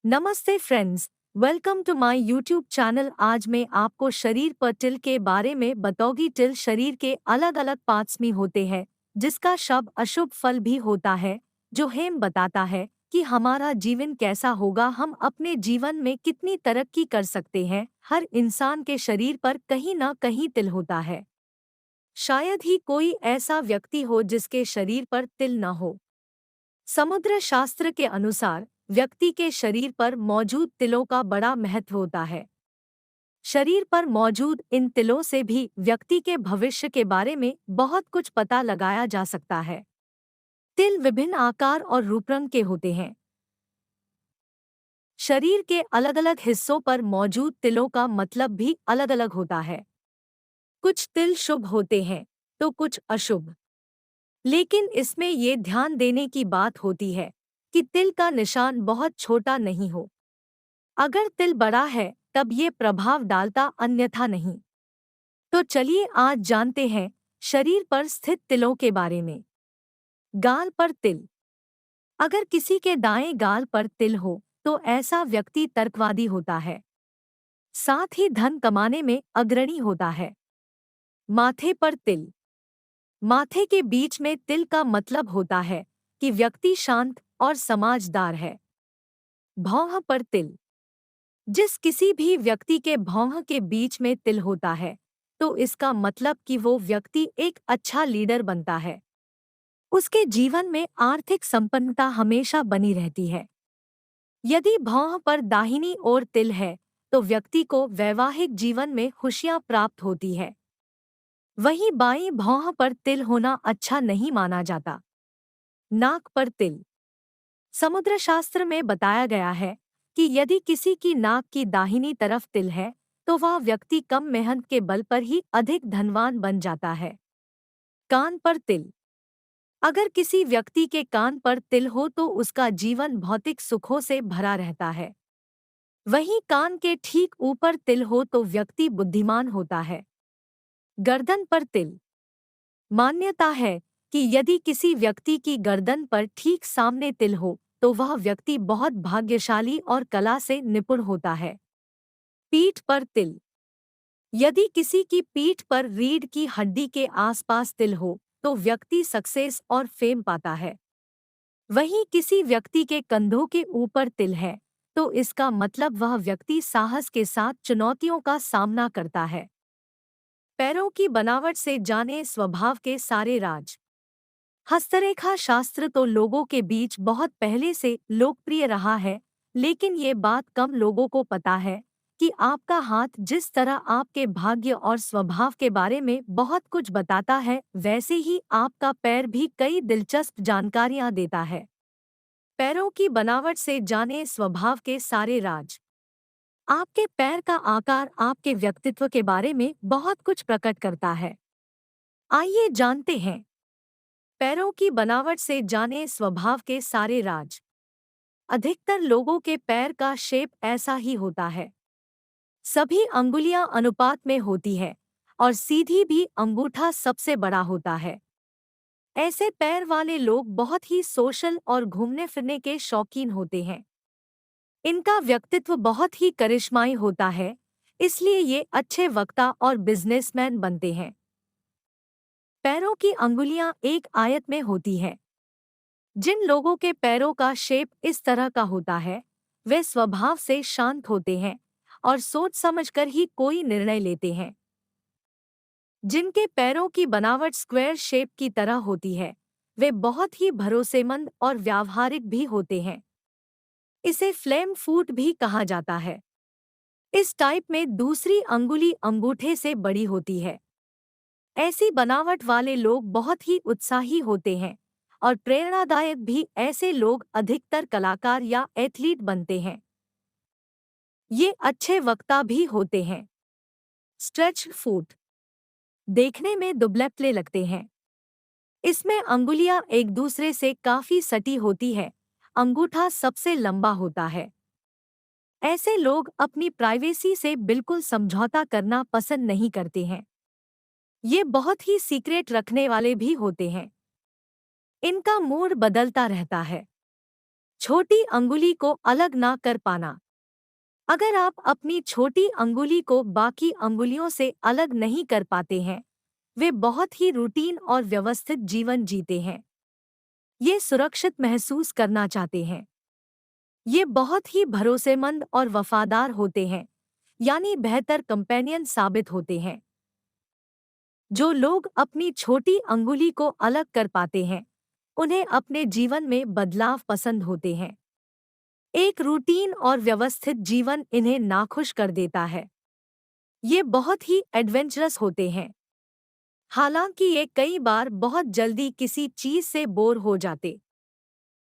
नमस्ते friends, welcome to my YouTube channel. आज मैं आपको शरीर पर तिल के बारे में बताऊंगी। तिल शरीर के अलग अलग पार्ट्स में होते हैं, जिसका शुभ अशुभ फल भी होता है, जो हेम बताता है कि हमारा जीवन कैसा होगा, हम अपने जीवन में कितनी तरक्की कर सकते हैं। हर इंसान के शरीर पर कहीं ना कहीं तिल होता है। शायद ही कोई ऐसा व्यक्ति हो जिसके शरीर पर तिल न हो। समुद्र शास्त्र के अनुसार व्यक्ति के शरीर पर मौजूद तिलों का बड़ा महत्व होता है। शरीर पर मौजूद इन तिलों से भी व्यक्ति के भविष्य के बारे में बहुत कुछ पता लगाया जा सकता है। तिल विभिन्न आकार और रूप रंग के होते हैं। शरीर के अलग अलग हिस्सों पर मौजूद तिलों का मतलब भी अलग अलग होता है। कुछ तिल शुभ होते हैं तो कुछ अशुभ। लेकिन इसमें ये ध्यान देने की बात होती है कि तिल का निशान बहुत छोटा नहीं हो। अगर तिल बड़ा है तब ये प्रभाव डालता, अन्यथा नहीं। तो चलिए आज जानते हैं शरीर पर स्थित तिलों के बारे में। गाल पर तिल। अगर किसी के दाएं गाल पर तिल हो तो ऐसा व्यक्ति तर्कवादी होता है, साथ ही धन कमाने में अग्रणी होता है। माथे पर तिल। माथे के बीच में तिल का मतलब होता है कि व्यक्ति शांत और समझदार है। भौं पर तिल। जिस किसी भी व्यक्ति के भौं के बीच में तिल होता है तो इसका मतलब कि वो व्यक्ति एक अच्छा लीडर बनता है। उसके जीवन में आर्थिक संपन्नता हमेशा बनी रहती है। यदि भौं पर दाहिनी ओर तिल है तो व्यक्ति को वैवाहिक जीवन में खुशियां प्राप्त होती है। वहीं बाईं भौं पर तिल होना अच्छा नहीं माना जाता। नाक पर तिल। समुद्र शास्त्र में बताया गया है कि यदि किसी की नाक की दाहिनी तरफ तिल है तो वह व्यक्ति कम मेहनत के बल पर ही अधिक धनवान बन जाता है। कान पर तिल। अगर किसी व्यक्ति के कान पर तिल हो तो उसका जीवन भौतिक सुखों से भरा रहता है। वहीं कान के ठीक ऊपर तिल हो तो व्यक्ति बुद्धिमान होता है। गर्दन पर तिल। मान्यता है कि यदि किसी व्यक्ति की गर्दन पर ठीक सामने तिल हो तो वह व्यक्ति बहुत भाग्यशाली और कला से निपुण होता है। पीठ पर तिल। यदि किसी की पीठ पर रीढ़ की हड्डी के आसपास तिल हो तो व्यक्ति सक्सेस और फेम पाता है। वहीं किसी व्यक्ति के कंधों के ऊपर तिल है तो इसका मतलब वह व्यक्ति साहस के साथ चुनौतियों का सामना करता है। पैरों की बनावट से जाने स्वभाव के सारे राज। हस्तरेखा शास्त्र तो लोगों के बीच बहुत पहले से लोकप्रिय रहा है, लेकिन ये बात कम लोगों को पता है कि आपका हाथ जिस तरह आपके भाग्य और स्वभाव के बारे में बहुत कुछ बताता है, वैसे ही आपका पैर भी कई दिलचस्प जानकारियां देता है। पैरों की बनावट से जाने स्वभाव के सारे राज। आपके पैर का आकार आपके व्यक्तित्व के बारे में बहुत कुछ प्रकट करता है। आइए जानते हैं पैरों की बनावट से जाने स्वभाव के सारे राज। अधिकतर लोगों के पैर का शेप ऐसा ही होता है। सभी अंगुलियां अनुपात में होती है और सीधी भी अंगूठा सबसे बड़ा होता है। ऐसे पैर वाले लोग बहुत ही सोशल और घूमने फिरने के शौकीन होते हैं। इनका व्यक्तित्व बहुत ही करिश्माई होता है, इसलिए ये अच्छे वक्ता और बिजनेसमैन बनते हैं। पैरों की अंगुलियां एक आयत में होती है। जिन लोगों के पैरों का शेप इस तरह का होता है वे स्वभाव से शांत होते हैं और सोच समझकर ही कोई निर्णय लेते हैं। जिनके पैरों की बनावट स्क्वायर शेप की तरह होती है वे बहुत ही भरोसेमंद और व्यावहारिक भी होते हैं। इसे फ्लेम फूट भी कहा जाता है। इस टाइप में दूसरी अंगुली अंगूठे से बड़ी होती है। ऐसी बनावट वाले लोग बहुत ही उत्साही होते हैं और प्रेरणादायक भी। ऐसे लोग अधिकतर कलाकार या एथलीट बनते हैं। ये अच्छे वक्ता भी होते हैं। स्ट्रेच फूट। देखने में दुबले लगते हैं। इसमें अंगुलियां एक दूसरे से काफी सटी होती है। अंगूठा सबसे लंबा होता है। ऐसे लोग अपनी प्राइवेसी से बिल्कुल समझौता करना पसंद नहीं करते हैं। ये बहुत ही सीक्रेट रखने वाले भी होते हैं। इनका मूड बदलता रहता है। छोटी अंगुली को अलग ना कर पाना। अगर आप अपनी छोटी अंगुली को बाकी अंगुलियों से अलग नहीं कर पाते हैं, वे बहुत ही रूटीन और व्यवस्थित जीवन जीते हैं। ये सुरक्षित महसूस करना चाहते हैं। ये बहुत ही भरोसेमंद और वफादार होते हैं, यानी बेहतर कंपेनियन साबित होते हैं। जो लोग अपनी छोटी अंगुली को अलग कर पाते हैं, उन्हें अपने जीवन में बदलाव पसंद होते हैं। एक रूटीन और व्यवस्थित जीवन इन्हें नाखुश कर देता है। ये बहुत ही एडवेंचरस होते हैं। हालांकि ये कई बार बहुत जल्दी किसी चीज से बोर हो जाते